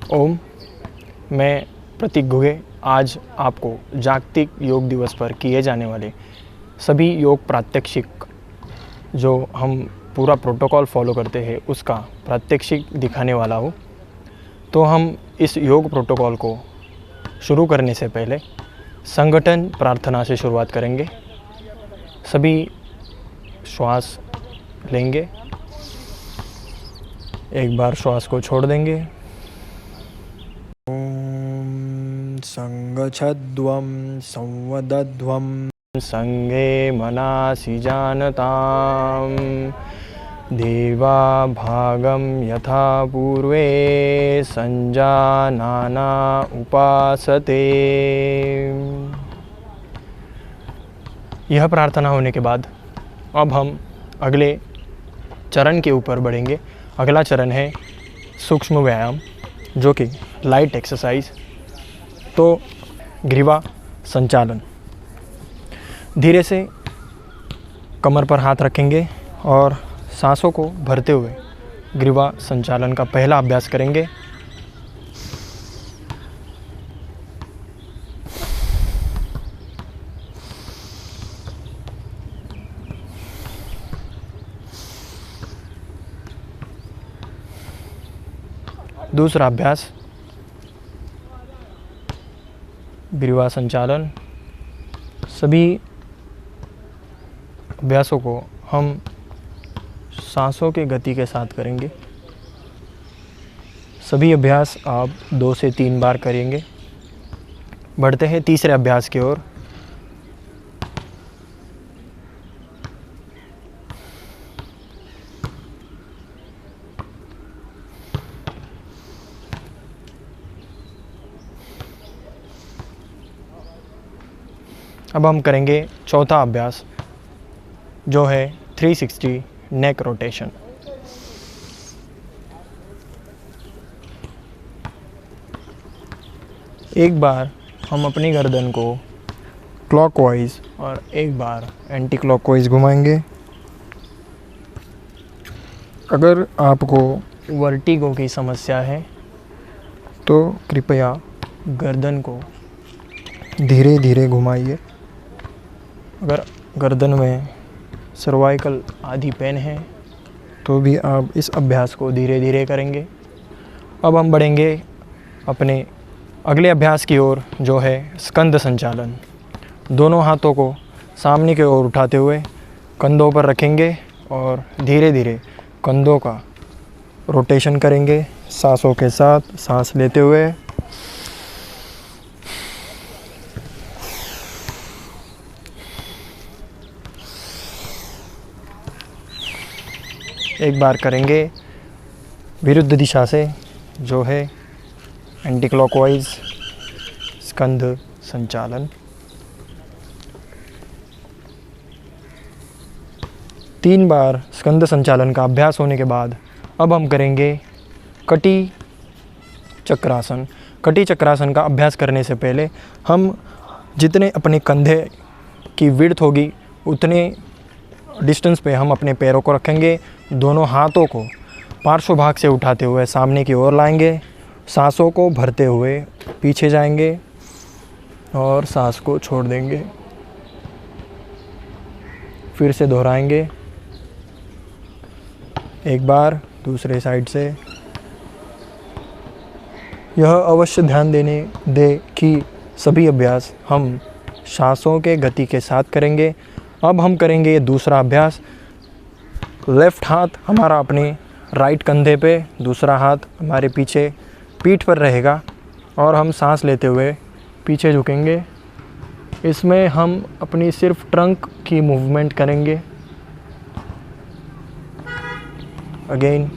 ओम, मैं प्रतीक घुगे आज आपको जागतिक योग दिवस पर किए जाने वाले सभी योग प्रात्यक्षिक जो हम पूरा प्रोटोकॉल फॉलो करते हैं उसका प्रात्यक्षिक दिखाने वाला हूँ। तो हम इस योग प्रोटोकॉल को शुरू करने से पहले संगठन प्रार्थना से शुरुआत करेंगे। सभी श्वास लेंगे, एक बार श्वास को छोड़ देंगे। ओम संगच्छध्वं संवदध्वं संगे मनासि जानतां देवा भागं यथा पूर्वे संजानाना उपासते। यह प्रार्थना होने के बाद अब हम अगले चरण के ऊपर बढ़ेंगे। अगला चरण है सूक्ष्म व्यायाम, जो कि लाइट एक्सरसाइज। तो ग्रीवा संचालन, धीरे से कमर पर हाथ रखेंगे और सांसों को भरते हुए ग्रीवा संचालन का पहला अभ्यास करेंगे। दूसरा अभ्यास ग्रीवा संचालन। सभी अभ्यासों को हम सांसों के गति के साथ करेंगे। सभी अभ्यास आप 2 से 3 बार करेंगे। बढ़ते हैं तीसरे अभ्यास की ओर। अब हम करेंगे चौथा अभ्यास, जो है 360 नेक रोटेशन। एक बार हम अपनी गर्दन को क्लॉकवाइज और एक बार एंटी क्लॉकवाइज घुमाएंगे। अगर आपको वर्टिगो की समस्या है तो कृपया गर्दन को धीरे धीरे घुमाइए। अगर गर्दन में सर्वाइकल आदि पेन है तो भी आप इस अभ्यास को धीरे धीरे करेंगे। अब हम बढ़ेंगे अपने अगले अभ्यास की ओर, जो है स्कंद संचालन। दोनों हाथों को सामने की ओर उठाते हुए कंधों पर रखेंगे और धीरे धीरे कंधों का रोटेशन करेंगे। सांसों के साथ सांस लेते हुए एक बार करेंगे विरुद्ध दिशा से, जो है एंटी क्लॉकवाइज स्कंद संचालन। 3 बार स्कंद संचालन का अभ्यास होने के बाद अब हम करेंगे कटी चक्रासन। कटी चक्रासन का अभ्यास करने से पहले हम जितने अपने कंधे की विड्थ होगी उतने डिस्टेंस पे हम अपने पैरों को रखेंगे। दोनों हाथों को पार्श्व भाग से उठाते हुए सामने की ओर लाएंगे। सांसों को भरते हुए पीछे जाएंगे और सांस को छोड़ देंगे। फिर से दोहराएंगे। एक बार दूसरे साइड से। यह अवश्य ध्यान दे कि सभी अभ्यास हम सांसों के गति के साथ करेंगे। अब हम करेंगे दूसरा अभ्यास। लेफ़्ट हाथ हमारा अपने राइट कंधे पे, दूसरा हाथ हमारे पीछे पीठ पर रहेगा और हम सांस लेते हुए पीछे झुकेंगे। इसमें हम अपनी सिर्फ ट्रंक की मूवमेंट करेंगे। अगेन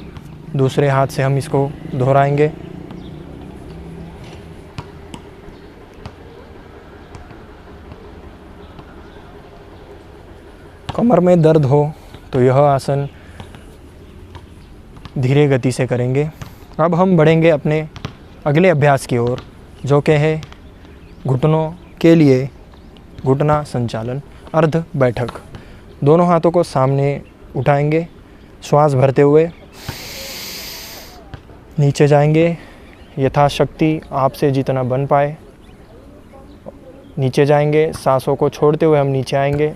दूसरे हाथ से हम इसको दोहराएंगे। कमर में दर्द हो तो यह आसन धीरे गति से करेंगे। अब हम बढ़ेंगे अपने अगले अभ्यास की ओर, जो कि है घुटनों के लिए घुटना संचालन, अर्ध बैठक। दोनों हाथों को सामने उठाएंगे, श्वास भरते हुए नीचे जाएंगे, यथाशक्ति आपसे जितना बन पाए नीचे जाएंगे। सांसों को छोड़ते हुए हम नीचे आएंगे।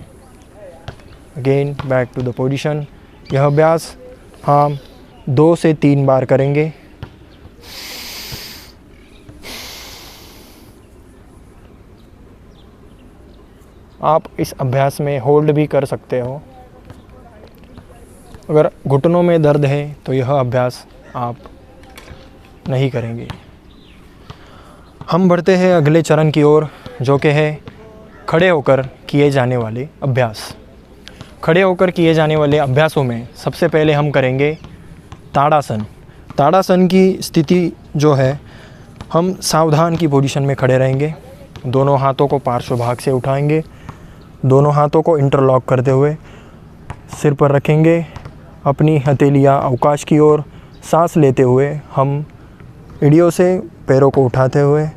Again back to the position. यह अभ्यास हम 2 से 3 बार करेंगे। आप इस अभ्यास में होल्ड भी कर सकते हो। अगर घुटनों में दर्द है तो यह अभ्यास आप नहीं करेंगे। हम बढ़ते हैं अगले चरण की ओर, जो कि है खड़े होकर किए जाने वाले अभ्यास। खड़े होकर किए जाने वाले अभ्यासों में सबसे पहले हम करेंगे ताड़ासन। ताड़ासन की स्थिति जो है, हम सावधान की पोजीशन में खड़े रहेंगे। दोनों हाथों को पार्श्व भाग से उठाएंगे। दोनों हाथों को इंटरलॉक करते हुए सिर पर रखेंगे। अपनी हथेलियाँ अवकाश की ओर सांस लेते हुए हम एड़ियों से पैरों को उठाते हुए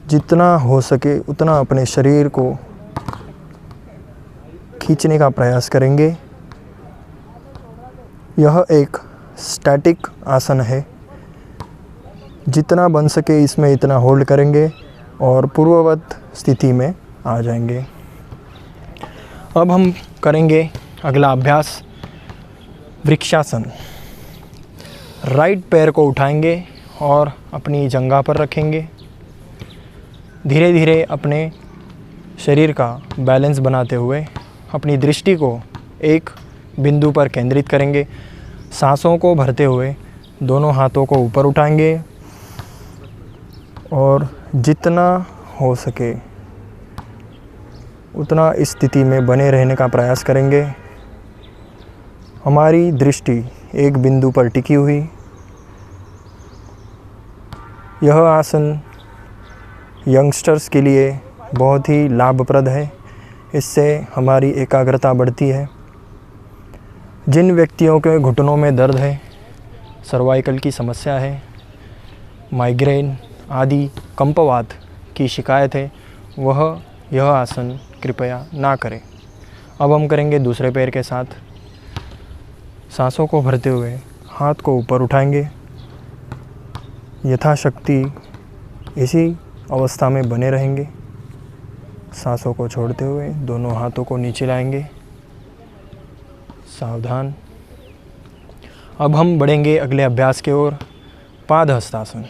जितना हो सके उतना अपने शरीर को खींचने का प्रयास करेंगे। यह एक स्टैटिक आसन है। जितना बन सके इसमें इतना होल्ड करेंगे और पूर्ववत स्थिति में आ जाएंगे। अब हम करेंगे अगला अभ्यास वृक्षासन। राइट पैर को उठाएंगे और अपनी जंघा पर रखेंगे। धीरे धीरे अपने शरीर का बैलेंस बनाते हुए अपनी दृष्टि को एक बिंदु पर केंद्रित करेंगे। सांसों को भरते हुए दोनों हाथों को ऊपर उठाएंगे और जितना हो सके उतना इस स्थिति में बने रहने का प्रयास करेंगे। हमारी दृष्टि एक बिंदु पर टिकी हुई। यह आसन यंगस्टर्स के लिए बहुत ही लाभप्रद है। इससे हमारी एकाग्रता बढ़ती है। जिन व्यक्तियों के घुटनों में दर्द है, सर्वाइकल की समस्या है, माइग्रेन आदि कंपवात की शिकायत है, वह यह आसन कृपया ना करें। अब हम करेंगे दूसरे पैर के साथ। सांसों को भरते हुए हाथ को ऊपर उठाएंगे। यथाशक्ति इसी अवस्था में बने रहेंगे। सांसों को छोड़ते हुए दोनों हाथों को नीचे लाएंगे। सावधान। अब हम बढ़ेंगे अगले अभ्यास की ओर, पादहस्तासन।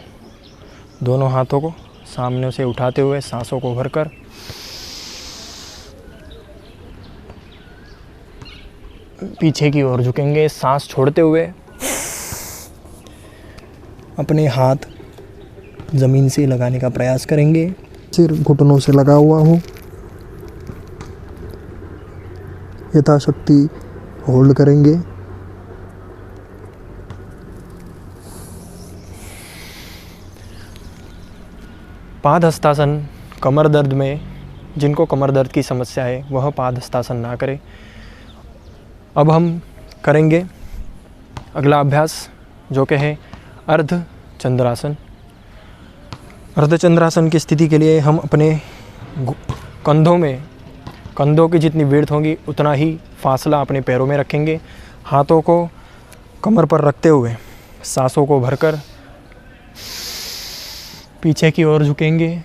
दोनों हाथों को सामने से उठाते हुए सांसों को भरकर पीछे की ओर झुकेंगे। सांस छोड़ते हुए अपने हाथ ज़मीन से लगाने का प्रयास करेंगे। सिर घुटनों से लगा हुआ हो। यथाशक्ति होल्ड करेंगे। पादहस्तासन कमर दर्द में, जिनको कमर दर्द की समस्या है वह पादहस्तासन ना करें। अब हम करेंगे अगला अभ्यास, जो कि है अर्धचंद्रासन। अर्धचंद्रासन की स्थिति के लिए हम अपने कंधों की जितनी विड्थ होगी उतना ही फासला अपने पैरों में रखेंगे। हाथों को कमर पर रखते हुए सांसों को भरकर पीछे की ओर झुकेंगे।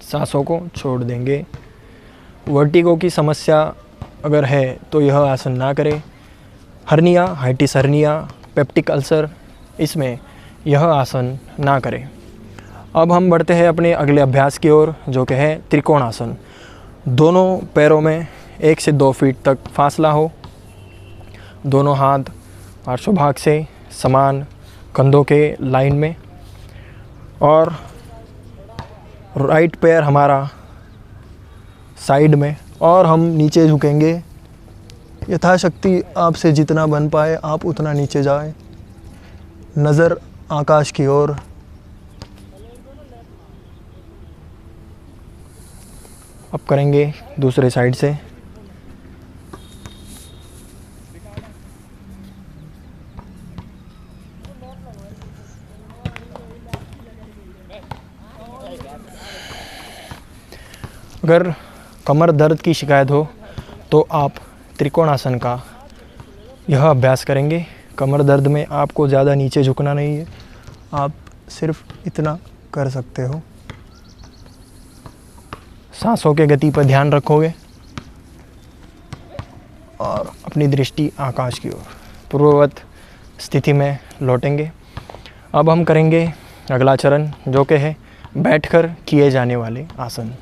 सांसों को छोड़ देंगे। वर्टिगो की समस्या अगर है तो यह आसन ना करें। हर्निया, हाइटिस हर्निया, पेप्टिक अल्सर, इसमें यह आसन ना करें। अब हम बढ़ते हैं अपने अगले अभ्यास की ओर, जो कि है त्रिकोणासन। दोनों पैरों में 1 से 2 फीट तक फासला हो। दोनों हाथ पार्श्व भाग से समान कंधों के लाइन में और राइट पैर हमारा साइड में और हम नीचे झुकेंगे। यथाशक्ति आपसे जितना बन पाए आप उतना नीचे जाएं। नज़र आकाश की ओर। अब करेंगे दूसरे साइड से। अगर कमर दर्द की शिकायत हो तो आप त्रिकोणासन का यह अभ्यास करेंगे। कमर दर्द में आपको ज़्यादा नीचे झुकना नहीं है, आप सिर्फ इतना कर सकते हो। सांसों के गति पर ध्यान रखोगे और अपनी दृष्टि आकाश की ओर पूर्ववत स्थिति में लौटेंगे। अब हम करेंगे अगला चरण, जो कि है बैठकर किए जाने वाले आसन।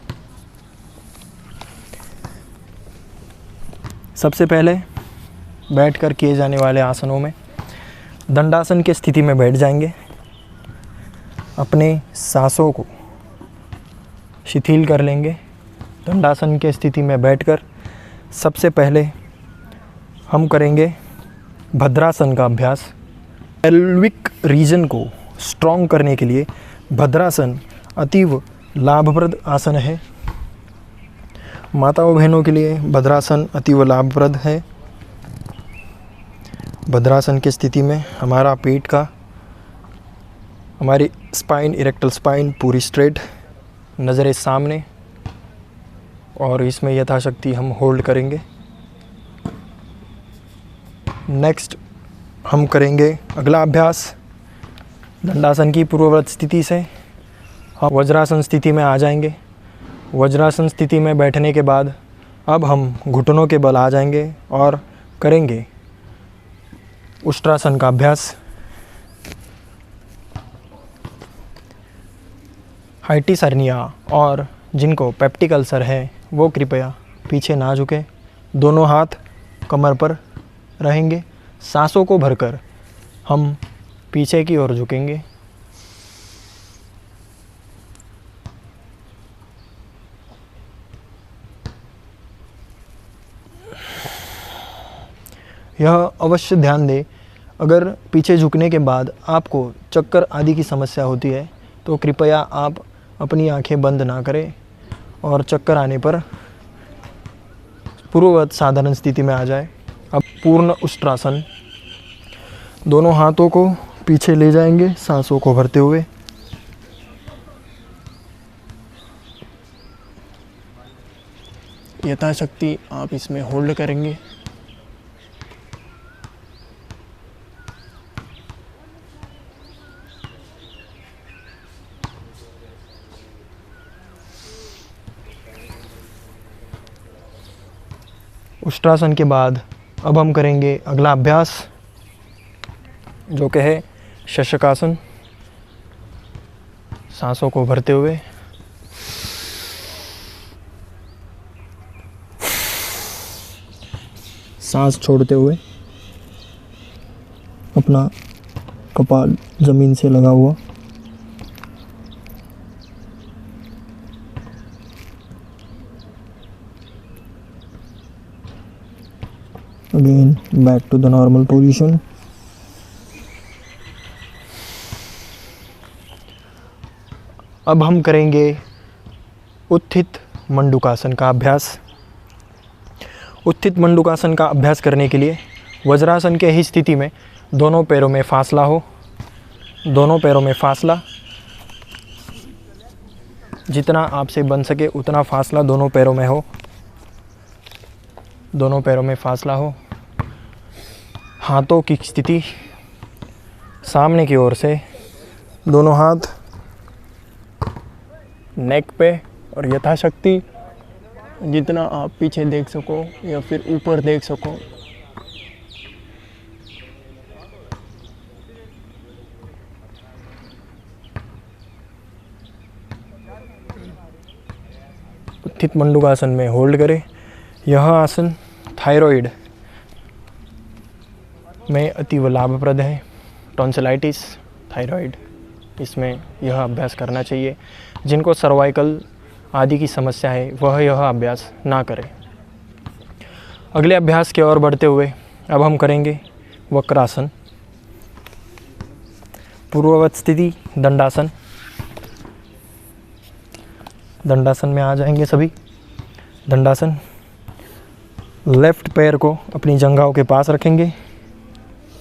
सबसे पहले बैठकर किए जाने वाले आसनों में दंडासन की स्थिति में बैठ जाएंगे। अपने सांसों को शिथिल कर लेंगे। दंडासन की स्थिति में बैठकर सबसे पहले हम करेंगे भद्रासन का अभ्यास। पेल्विक रीजन को स्ट्रॉन्ग करने के लिए भद्रासन अतीव लाभप्रद आसन है। माताओं बहनों के लिए भद्रासन अतीव लाभप्रद है। भद्रासन की स्थिति में हमारा पेट का, हमारी स्पाइन, इरेक्टल स्पाइन पूरी स्ट्रेट, नज़रें सामने, और इसमें यथाशक्ति हम होल्ड करेंगे। नेक्स्ट हम करेंगे अगला अभ्यास। दंडासन की पूर्ववत स्थिति से हम वज्रासन स्थिति में आ जाएंगे। वज्रासन स्थिति में बैठने के बाद अब हम घुटनों के बल आ जाएंगे और करेंगे उष्ट्रासन का अभ्यास। हाइटिस हर्निया और जिनको पेप्टिक अल्सर है वो कृपया पीछे ना झुकें। दोनों हाथ कमर पर रहेंगे। सांसों को भरकर हम पीछे की ओर झुकेंगे। यह अवश्य ध्यान दें, अगर पीछे झुकने के बाद आपको चक्कर आदि की समस्या होती है तो कृपया आप अपनी आंखें बंद ना करें और चक्कर आने पर पूर्ववत साधारण स्थिति में आ जाए। अब पूर्ण उष्ट्रासन। दोनों हाथों को पीछे ले जाएंगे, सांसों को भरते हुए। यथाशक्ति आप इसमें होल्ड करेंगे। उष्ट्रासन के बाद अब हम करेंगे अगला अभ्यास, जो कि है शशकासन। सांसों को भरते हुए सांस छोड़ते हुए अपना कपाल जमीन से लगा हुआ। Again back to the normal position. अब हम करेंगे उत्थित मंडूकासन का अभ्यास। उत्थित मंडूकासन का अभ्यास करने के लिए वज्रासन के ही स्थिति में दोनों पैरों में फासला हो। दोनों पैरों में फासला, जितना आपसे बन सके उतना फासला दोनों पैरों में हो। दोनों पैरों में फासला हो। हाथों की स्थिति सामने की ओर से, दोनों हाथ नेक पे, और यथाशक्ति जितना आप पीछे देख सको या फिर ऊपर देख सको उत्थित मंडूकासन में होल्ड करें। यह आसन थायराइड में अतीव लाभप्रद है। टॉन्सिलाइटिस, थायराइड, इसमें यह अभ्यास करना चाहिए। जिनको सर्वाइकल आदि की समस्या है वह यह अभ्यास ना करें। अगले अभ्यास की ओर बढ़ते हुए अब हम करेंगे वक्रासन। पूर्ववत स्थिति दंडासन। दंडासन में आ जाएंगे सभी। दंडासन, लेफ़्ट पैर को अपनी जंघाओं के पास रखेंगे।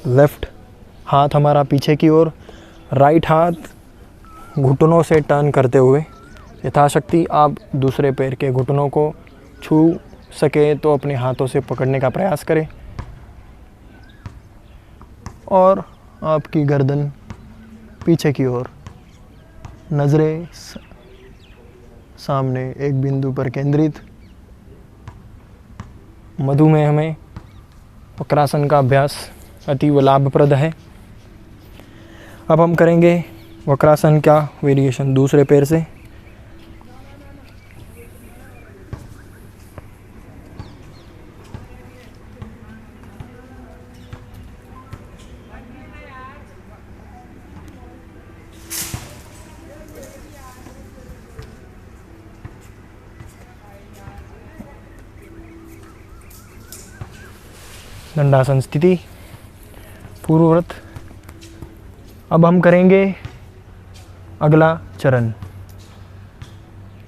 लेफ़्ट हाथ हमारा पीछे की ओर, राइट हाथ घुटनों से टर्न करते हुए यथाशक्ति आप दूसरे पैर के घुटनों को छू सके तो अपने हाथों से पकड़ने का प्रयास करें और आपकी गर्दन पीछे की ओर, नज़रें सामने एक बिंदु पर केंद्रित। मधुमेह में वक्रासन का अभ्यास अतीव लाभप्रद है। अब हम करेंगे वक्रासन का वेरिएशन दूसरे पैर से। दंडासन स्थिति, पूर्ववत। अब हम करेंगे अगला चरण,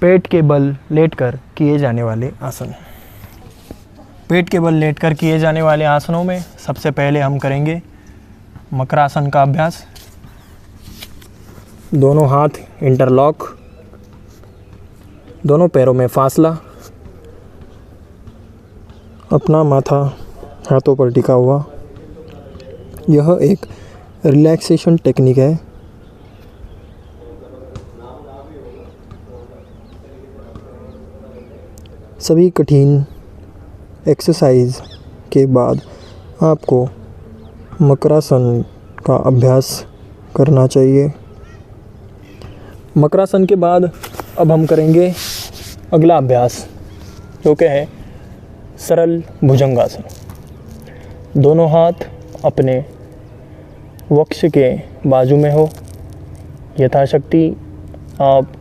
पेट के बल लेटकर किए जाने वाले आसन। पेट के बल लेटकर किए जाने वाले आसनों में सबसे पहले हम करेंगे मकरासन का अभ्यास। दोनों हाथ इंटरलॉक, दोनों पैरों में फासला, अपना माथा हाथों पर टिका हुआ। यह एक रिलैक्सेशन टेक्निक है। सभी कठिन एक्सरसाइज के बाद आपको मकरासन का अभ्यास करना चाहिए। मकरासन के बाद अब हम करेंगे अगला अभ्यास, जो कि है सरल भुजंगासन। दोनों हाथ अपने वक्ष के बाजू में हो। यथाशक्ति आप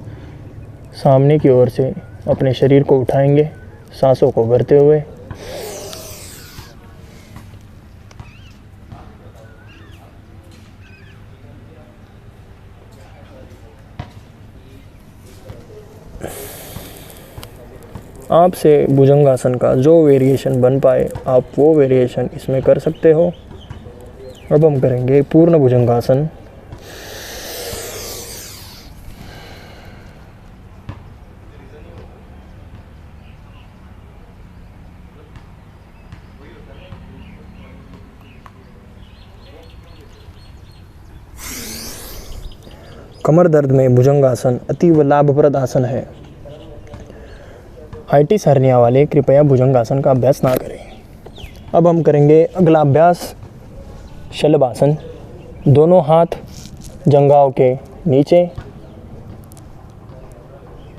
सामने की ओर से अपने शरीर को उठाएंगे, सांसों को भरते हुए। आपसे भुजंगासन का जो वेरिएशन बन पाए आप वो वेरिएशन इसमें कर सकते हो। अब हम करेंगे पूर्ण भुजंगासन। कमर दर्द में भुजंगासन अतीव लाभप्रद आसन है। आइटिस हर्निया वाले कृपया भुजंगासन का अभ्यास ना करें। अब हम करेंगे अगला अभ्यास शलभासन। दोनों हाथ जंघाओं के नीचे।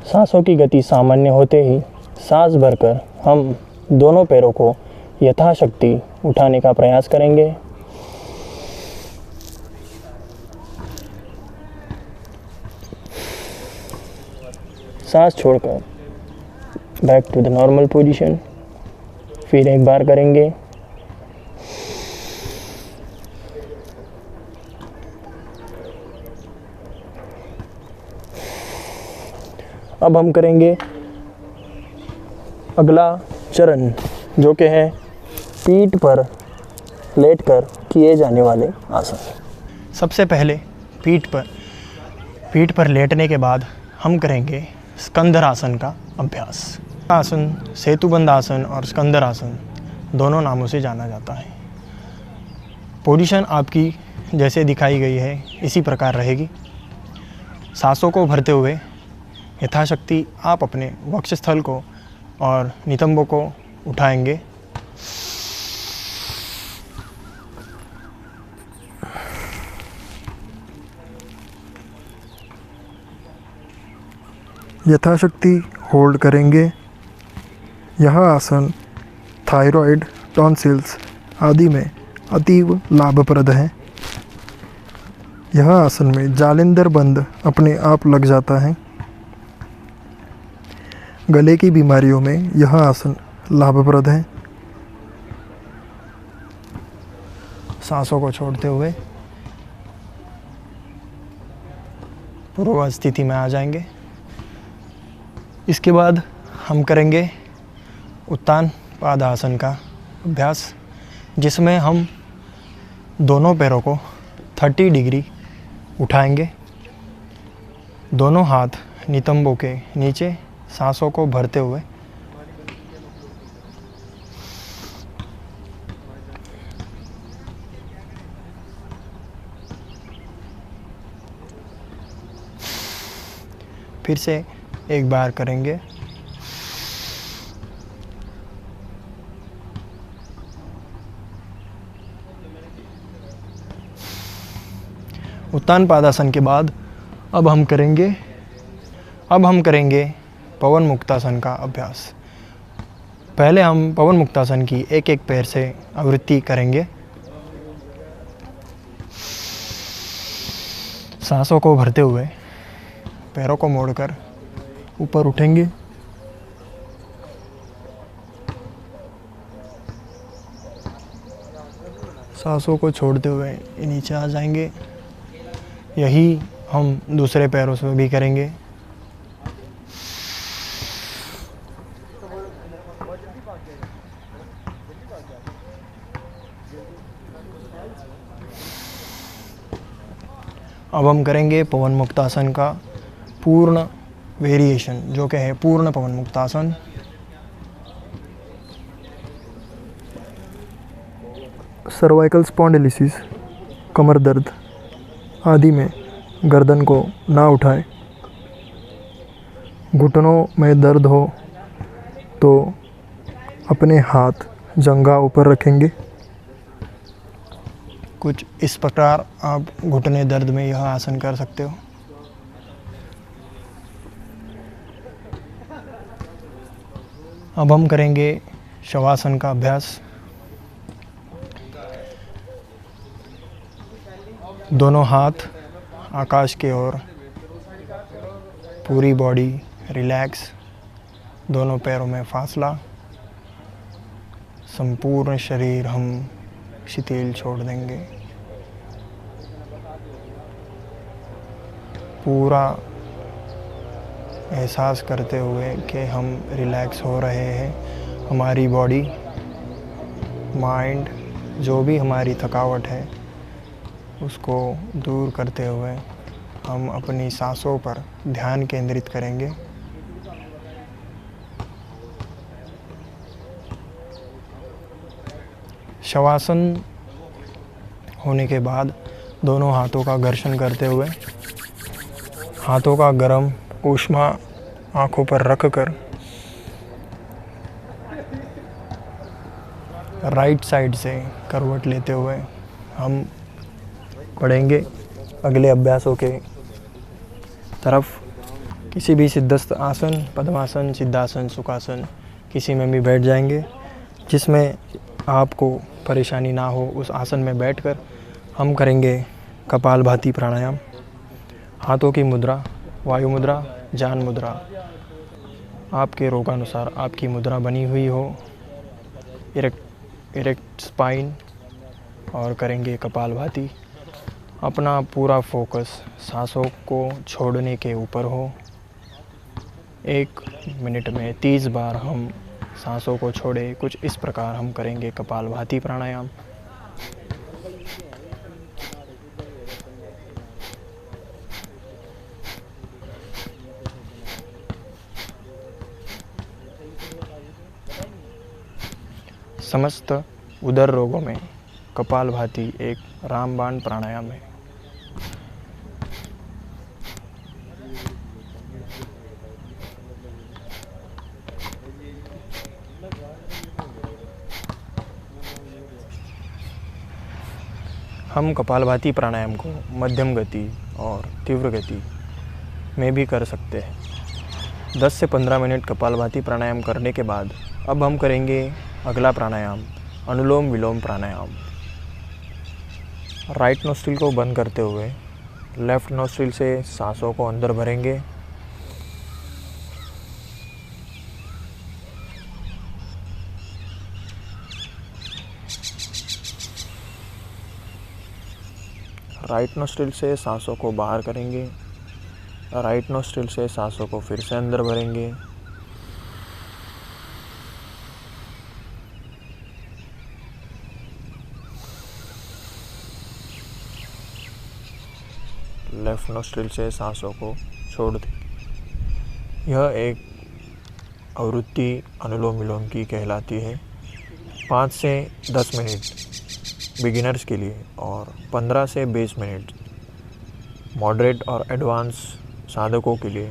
सांसों की गति सामान्य होते ही सांस भरकर हम दोनों पैरों को यथाशक्ति उठाने का प्रयास करेंगे। सांस छोड़कर back to the normal position. फिर एक बार करेंगे। अब हम करेंगे अगला चरण, जो कि है पीठ पर लेटकर किए जाने वाले आसन। सबसे पहले पीठ पर लेटने के बाद हम करेंगे स्कंदरासन का अभ्यास। आसन सेतुबंध आसन और स्कंदरासन दोनों नामों से जाना जाता है। पोजीशन आपकी जैसे दिखाई गई है इसी प्रकार रहेगी। सांसों को भरते हुए यथाशक्ति आप अपने वक्षस्थल को और नितंबों को उठाएंगे। यथाशक्ति होल्ड करेंगे। यह आसन थायराइड, टॉन्सिल्स आदि में अतीव लाभप्रद है। यह आसन में जालिंदर बंद अपने आप लग जाता है। गले की बीमारियों में यह आसन लाभप्रद है। सांसों को छोड़ते हुए पूर्व स्थिति में आ जाएंगे। इसके बाद हम करेंगे उत्तान पादासन का अभ्यास, जिसमें हम दोनों पैरों को 30 डिग्री उठाएंगे। दोनों हाथ नितंबों के नीचे, सांसों को भरते हुए फिर से एक बार करेंगे। उत्तान पादासन के बाद अब हम करेंगे पवन मुक्तासन का अभ्यास। पहले हम पवन मुक्तासन की एक एक पैर से आवृत्ति करेंगे। सांसों को भरते हुए पैरों को मोड़कर ऊपर उठेंगे। सांसों को छोड़ते हुए नीचे आ जाएंगे। यही हम दूसरे पैरों से भी करेंगे। अब हम करेंगे पवन मुक्तासन का पूर्ण वेरिएशन, जो कि है पूर्ण पवन मुक्तासन। सर्वाइकल स्पॉन्डिलिसिस, कमर दर्द आदि में गर्दन को ना उठाएं। घुटनों में दर्द हो तो अपने हाथ जंघा ऊपर रखेंगे। कुछ इस प्रकार आप घुटने दर्द में यह आसन कर सकते हो। अब हम करेंगे शवासन का अभ्यास। दोनों हाथ आकाश की ओर, पूरी बॉडी रिलैक्स, दोनों पैरों में फासला, संपूर्ण शरीर हम शिथिल छोड़ देंगे। पूरा एहसास करते हुए कि हम रिलैक्स हो रहे हैं। हमारी बॉडी, माइंड, जो भी हमारी थकावट है उसको दूर करते हुए हम अपनी सांसों पर ध्यान केंद्रित करेंगे। शवासन होने के बाद दोनों हाथों का घर्षण करते हुए हाथों का गर्म ऊष्मा आँखों पर रखकर राइट साइड से करवट लेते हुए हम बढ़ेंगे अगले अभ्यासों के तरफ। किसी भी सिद्धस्थ आसन, पद्मासन, सिद्धासन, सुखासन किसी में भी बैठ जाएंगे। जिसमें आपको परेशानी ना हो उस आसन में बैठकर हम करेंगे कपालभाति प्राणायाम। हाथों की मुद्रा, वायु मुद्रा, जान मुद्रा, आपके रोगानुसार आपकी मुद्रा बनी हुई हो। इरेक्ट स्पाइन और करेंगे कपालभाति। अपना पूरा फोकस सांसों को छोड़ने के ऊपर हो। 1 मिनट में 30 बार हम सांसों को छोड़े। कुछ इस प्रकार हम करेंगे कपालभाति प्राणायाम। समस्त उदर रोगों में कपालभाति एक रामबाण प्राणायाम है। हम कपालभाति प्राणायाम को मध्यम गति और तीव्र गति में भी कर सकते हैं। 10 से 15 मिनट कपालभाति प्राणायाम करने के बाद अब हम करेंगे अगला प्राणायाम, अनुलोम विलोम प्राणायाम। राइट नोस्ट्रिल को बंद करते हुए लेफ्ट नोस्ट्रिल से सांसों को अंदर भरेंगे। राइट नोस्ट्रिल से सांसों को बाहर करेंगे। राइट नोस्ट्रिल से सांसों को फिर से अंदर भरेंगे। लेफ्ट नोस्ट्रिल से सांसों को छोड़ देंगे। यह एक आवृत्ति अनुलोम विलोम की कहलाती है। 5 से 10 मिनट बिगिनर्स के लिए और 15 से 20 मिनट मॉडरेट और एडवांस साधकों के लिए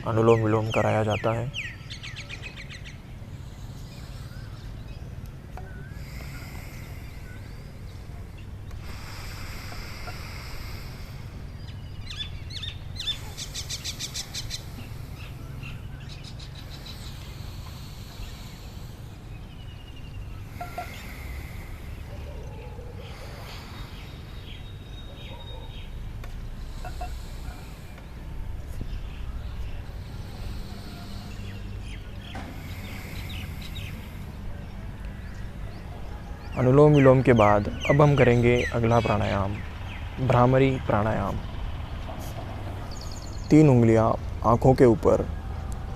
अनुलोम विलोम कराया जाता है। अनुलोम विलोम के बाद अब हम करेंगे अगला प्राणायाम, भ्रामरी प्राणायाम। 3 उंगलियां आँखों के ऊपर,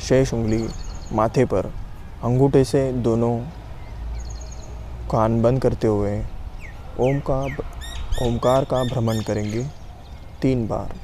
शेष उंगली माथे पर, अंगूठे से दोनों कान बंद करते हुए ओमकार का भ्रमण करेंगे 3 बार।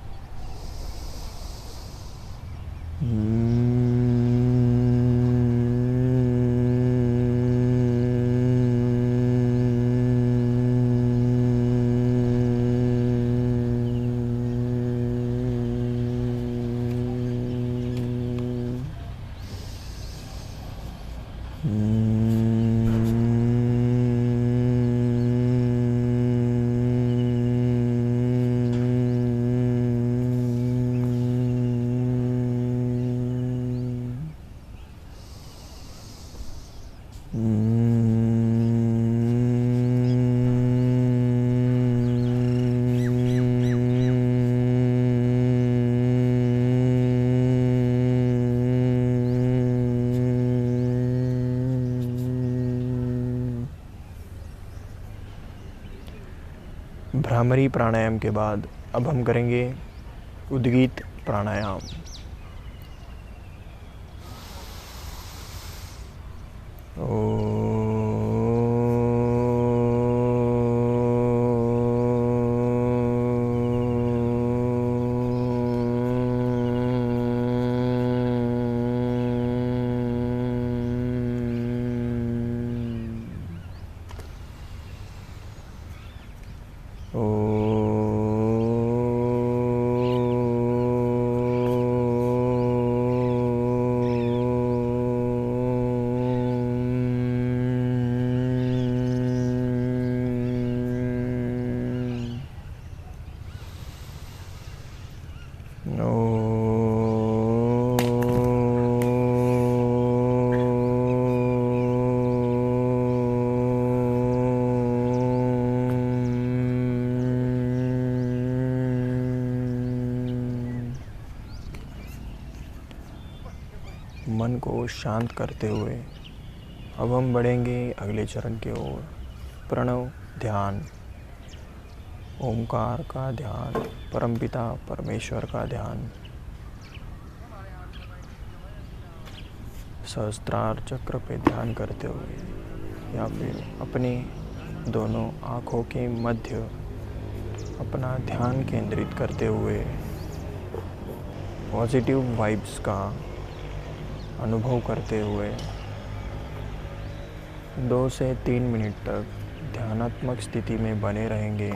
भ्रामरी प्राणायाम के बाद अब हम करेंगे उद्गीत प्राणायाम। मन को शांत करते हुए अब हम बढ़ेंगे अगले चरण की ओर, प्रणव ध्यान। ओमकार का ध्यान, परमपिता परमेश्वर का ध्यान, सहस्त्रार चक्र पे ध्यान करते हुए या फिर अपने दोनों आँखों के मध्य अपना ध्यान केंद्रित करते हुए पॉजिटिव वाइब्स का अनुभव करते हुए 2 से 3 मिनट तक ध्यानात्मक स्थिति में बने रहेंगे।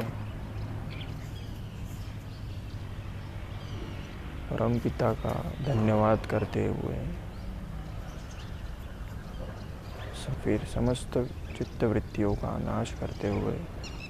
परमपिता का धन्यवाद करते हुए फिर समस्त चित्तवृत्तियों का नाश करते हुए